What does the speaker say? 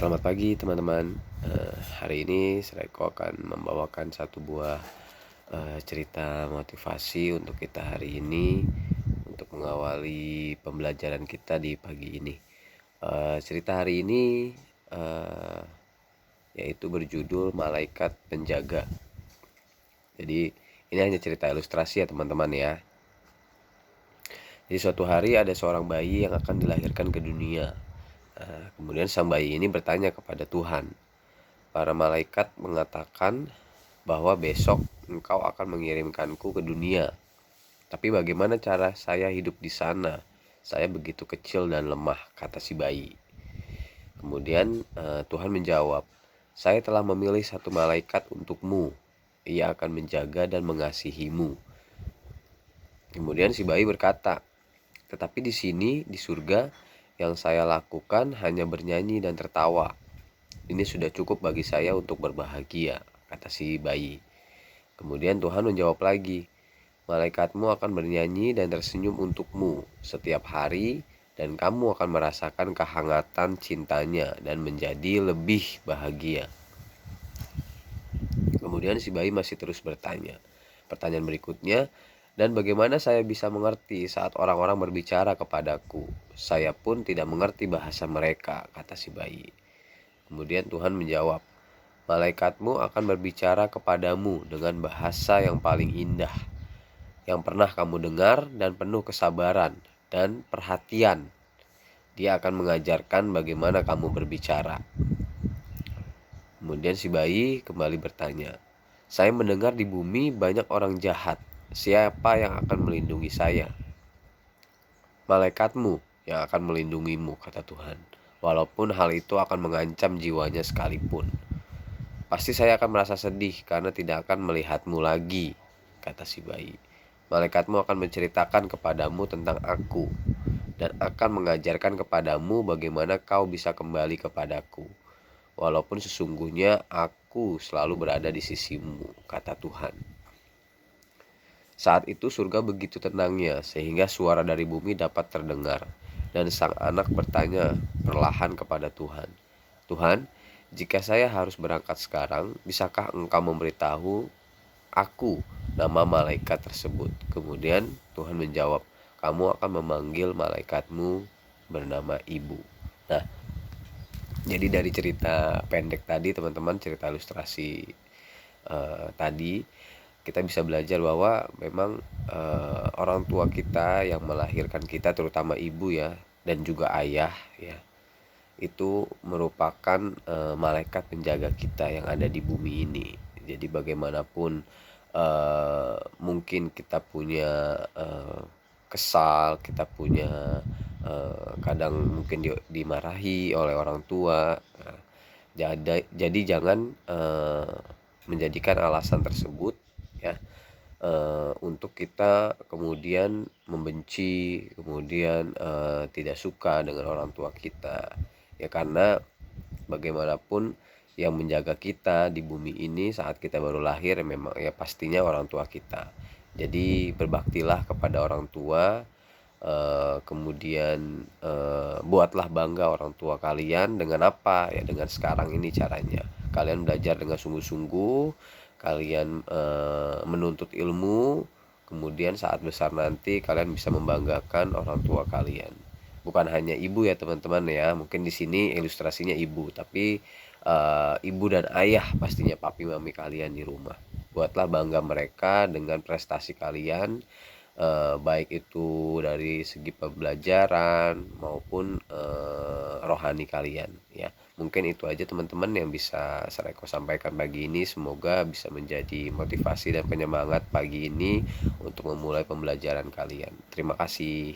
Selamat pagi teman-teman. Hari ini Sreko akan membawakan satu buah cerita motivasi untuk kita hari ini, untuk mengawali pembelajaran kita di pagi ini. Cerita hari ini uh, yaitu berjudul Malaikat Penjaga. Jadi ini hanya cerita ilustrasi ya teman-teman ya. Jadi suatu hari ada seorang bayi yang akan dilahirkan ke dunia. Kemudian sang bayi ini bertanya kepada Tuhan. Para malaikat mengatakan bahwa besok engkau akan mengirimkanku ke dunia. Tapi bagaimana cara saya hidup di sana? Saya begitu kecil dan lemah, kata si bayi. Kemudian Tuhan menjawab, saya telah memilih satu malaikat untukmu. Ia akan menjaga dan mengasihimu. Kemudian si bayi berkata, tetapi di sini, di surga, yang saya lakukan hanya bernyanyi dan tertawa. Ini sudah cukup bagi saya untuk berbahagia, kata si bayi. Kemudian Tuhan menjawab lagi, malaikatmu akan bernyanyi dan tersenyum untukmu setiap hari, dan kamu akan merasakan kehangatan cintanya dan menjadi lebih bahagia. Kemudian si bayi masih terus bertanya. Pertanyaan berikutnya, dan bagaimana saya bisa mengerti saat orang-orang berbicara kepadaku? Saya pun tidak mengerti bahasa mereka, kata si bayi. Kemudian Tuhan menjawab, malaikatmu akan berbicara kepadamu dengan bahasa yang paling indah, yang pernah kamu dengar dan penuh kesabaran dan perhatian. Dia akan mengajarkan bagaimana kamu berbicara. Kemudian si bayi kembali bertanya, saya mendengar di bumi banyak orang jahat. Siapa yang akan melindungi saya? Malaikatmu yang akan melindungimu, kata Tuhan. Walaupun hal itu akan mengancam jiwanya sekalipun. Pasti saya akan merasa sedih karena tidak akan melihatmu lagi, kata si bayi. Malaikatmu akan menceritakan kepadamu tentang aku dan akan mengajarkan kepadamu bagaimana kau bisa kembali kepadaku. Walaupun sesungguhnya aku selalu berada di sisimu, kata Tuhan. Saat itu surga begitu tenangnya sehingga suara dari bumi dapat terdengar. Dan sang anak bertanya perlahan kepada Tuhan, Tuhan, jika saya harus berangkat sekarang, bisakah engkau memberitahu aku nama malaikat tersebut? Kemudian Tuhan menjawab, kamu akan memanggil malaikatmu bernama Ibu. Nah, jadi dari cerita pendek tadi teman-teman, cerita ilustrasi tadi, kita bisa belajar bahwa memang orang tua kita yang melahirkan kita, terutama ibu ya, dan juga ayah ya, itu merupakan malaikat penjaga kita yang ada di bumi ini. Jadi bagaimanapun mungkin kita punya kesal, kita punya kadang mungkin dimarahi oleh orang tua. Jadi jangan menjadikan alasan tersebut ya untuk kita kemudian membenci, kemudian tidak suka dengan orang tua kita ya, karena bagaimanapun yang menjaga kita di bumi ini saat kita baru lahir memang ya pastinya orang tua kita. Jadi berbaktilah kepada orang tua, kemudian buatlah bangga orang tua kalian dengan apa ya, dengan sekarang ini caranya kalian belajar dengan sungguh-sungguh, kalian menuntut ilmu, kemudian saat besar nanti kalian bisa membanggakan orang tua kalian. Bukan hanya ibu ya teman-teman ya, mungkin di sini ilustrasinya ibu, tapi ibu dan ayah pastinya, papi mami kalian di rumah. Buatlah bangga mereka dengan prestasi kalian, baik itu dari segi pembelajaran maupun rohani kalian ya. Mungkin itu aja teman-teman yang bisa Sreko sampaikan pagi ini. Semoga bisa menjadi motivasi dan penyemangat pagi ini untuk memulai pembelajaran kalian. Terima kasih.